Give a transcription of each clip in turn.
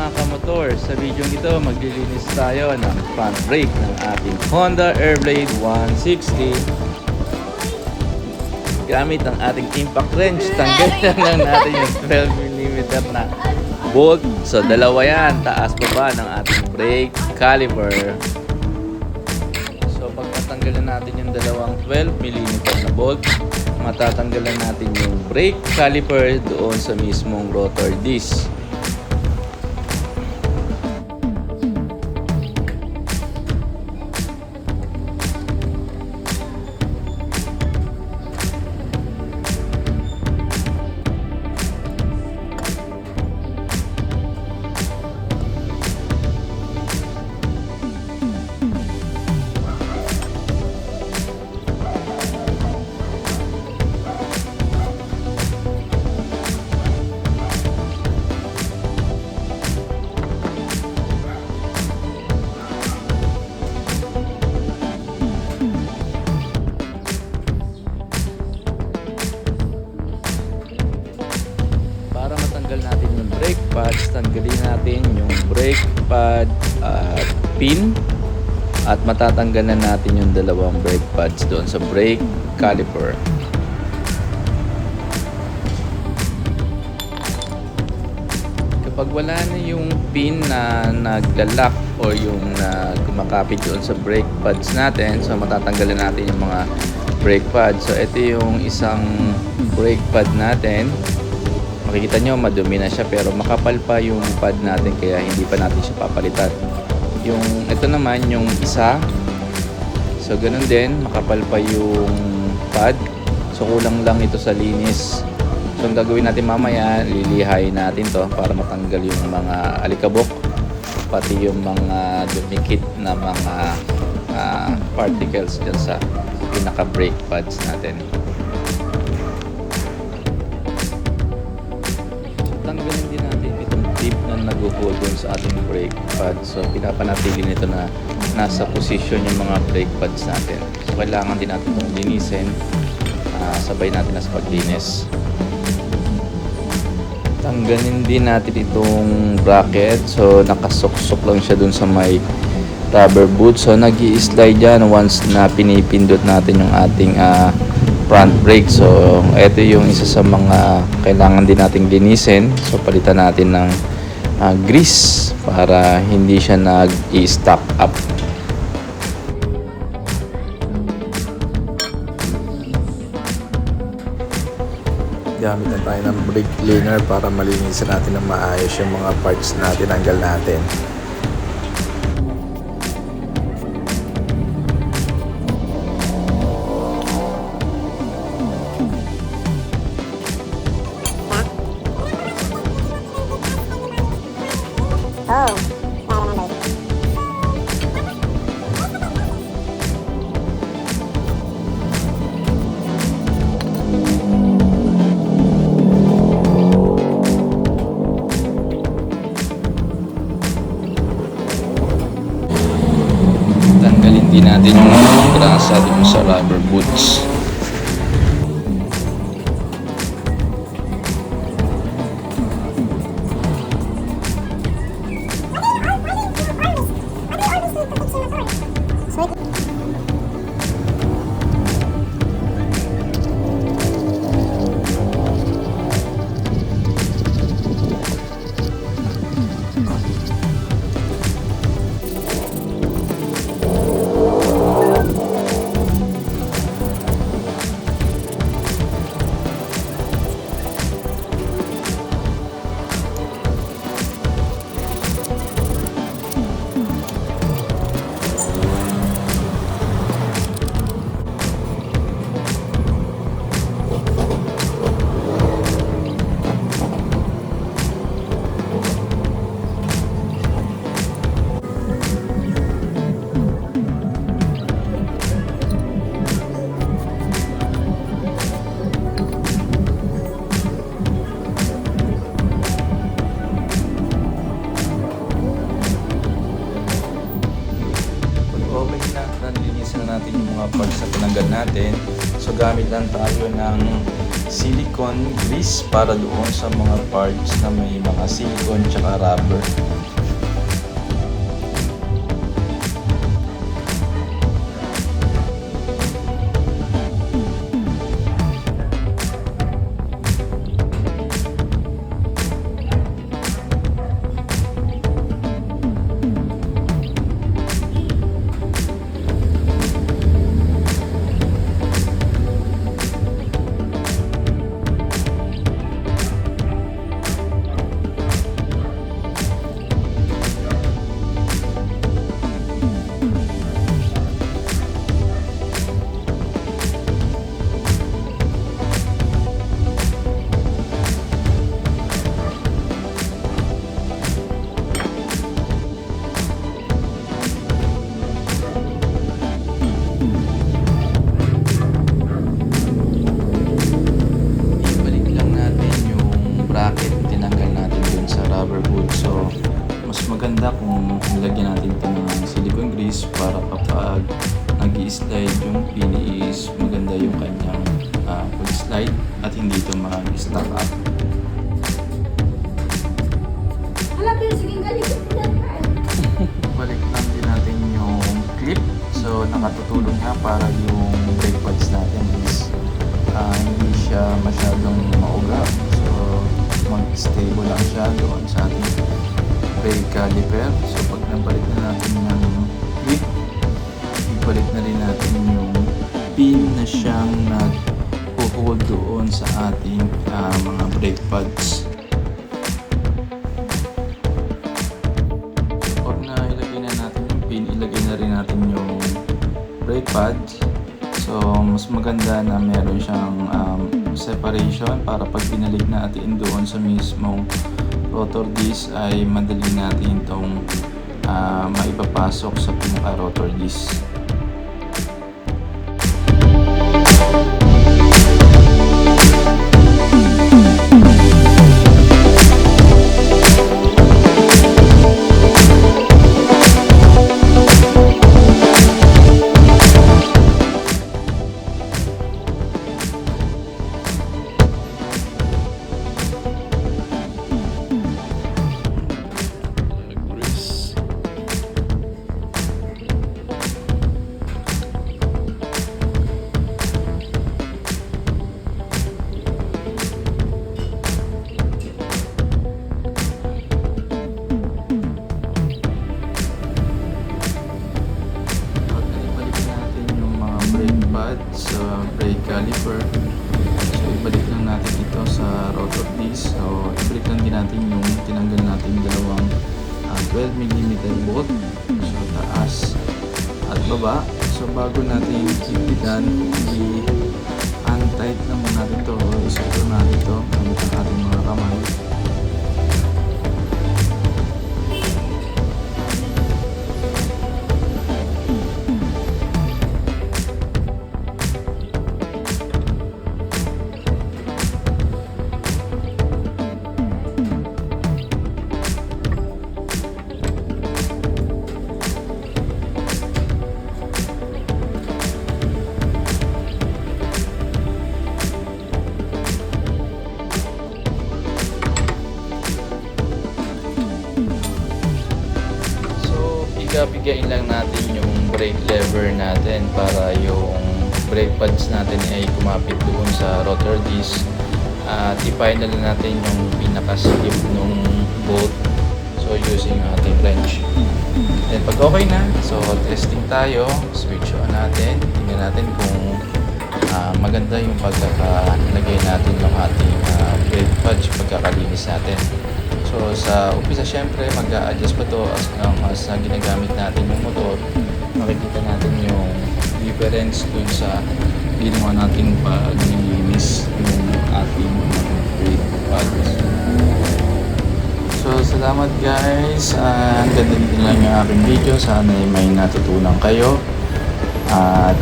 mga kamotor, sa video ito maglilinis tayo ng front brake ng ating Honda Airblade 160 gamit ang ating impact wrench. Tanggalin lang natin yung 12mm na bolt. So dalawa yan, taas baba ng ating brake caliper. So pag natanggalan natin yung dalawang 12mm na bolt, matatanggalan natin yung brake caliper doon sa mismong rotor disc. Tanggal natin yung brake pads, tanggalin natin yung brake pad pin at matatanggalan natin yung dalawang brake pads doon sa brake caliper. Kapag wala na yung pin na naglalak o yung kumakapit doon sa brake pads natin, so matatanggalan natin yung mga brake pads. So ito yung isang brake pad natin. Makikita nyo madumi na siya pero makapal pa yung pad natin kaya hindi pa natin siya papalitan. Yung ito naman yung isa, so ganun din, makapal pa yung pad, so kulang lang ito sa linis. So ang gagawin natin mamaya, lilihay natin to para matanggal yung mga alikabok pati yung mga dumikit na mga particles dyan sa pinaka brake pads natin. Tanggalin din natin itong tip na nag-hold dun sa ating brake pad. So pinapanatili nito na nasa position yung mga brake pads natin. So kailangan din natin itong linisin. Sabay natin na sa paglinis. Tanggalin din natin itong bracket. So nakasuksok lang siya dun sa may rubber boot. So nag-i-slide yan once na pinipindot natin yung ating front brake. So ito yung isa sa mga kailangan din nating linisin. So palitan natin ng grease para hindi siya nag-i-stack up. Gamit na tayo ng brake cleaner para malinisan natin ng maayos yung mga parts na tinanggal natin. Tanggalin din natin yung grasa dun sa rubber boots. natin yung mga parts na tinanggal natin. So gamit lang tayo ng silicone grease para doon sa mga parts na may mga silicone tsaka rubber. Maganda kung nilagyan natin ito ng silicone grease para kapag nag-i-slide yung pin is maganda yung kanyang pag-slide at hindi ito mag-stuck up. Balik lang din natin yung clip. So nakatutulong nga para yung brake pads natin is hindi siya masyadong mauga. So mag-stable lang siya doon sa ating brake caliper. So pag nabalik na natin yung clip, ibalik na rin natin yung pin na siyang nag-hold doon sa ating mga brake pads. Pag nailagay na natin yung pin, ilagay na rin natin yung brake pads. So mas maganda na meron siyang separation para pag binalik natin doon sa mismong rotor disc ay madali natin itong maipapasok sa pinaka rotor disc. Sa brake caliper, so ibalik lang natin ito sa rotor disc. So ibalik lang din natin yung tinanggal natin dalawang 12mm bolt, so taas at baba. So bago natin ipitan, i-untight lang natin ito, isipro natin ito gamit ang ating mga kamay. Bigayin lang natin yung brake lever natin para yung brake pads natin ay kumapit doon sa rotor disc. Tipayin na lang natin yung pinaka-slip nung bolt, so using ating wrench. Then pag okay na, so testing tayo, switch on natin, tingnan natin kung maganda yung pagkakalagay natin ng ating brake pads, pagkakalinis natin. So sa umpisa syempre mag-a-adjust pa to as ginagamit natin yung motor. Makikita natin yung difference dun sa ginawa nating paglilinis ng ating brake pads. So salamat guys, hanggang dito lang yung aking video. Sana may natutunan kayo at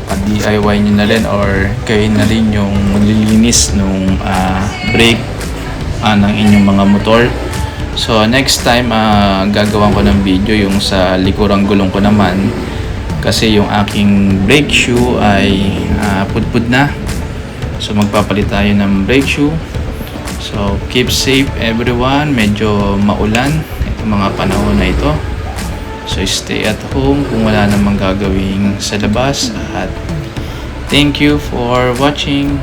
pag-DIY nyo na rin or kayo na rin yung maglilinis ng brake ng inyong mga motor. So next time gagawan ko ng video yung sa likurang gulong ko naman, kasi yung aking brake shoe ay pudpud na. So magpapalit tayo ng brake shoe. So keep safe everyone. Medyo maulan itong mga panahon na ito. So stay at home kung wala namang gagawing sa labas. At thank you for watching.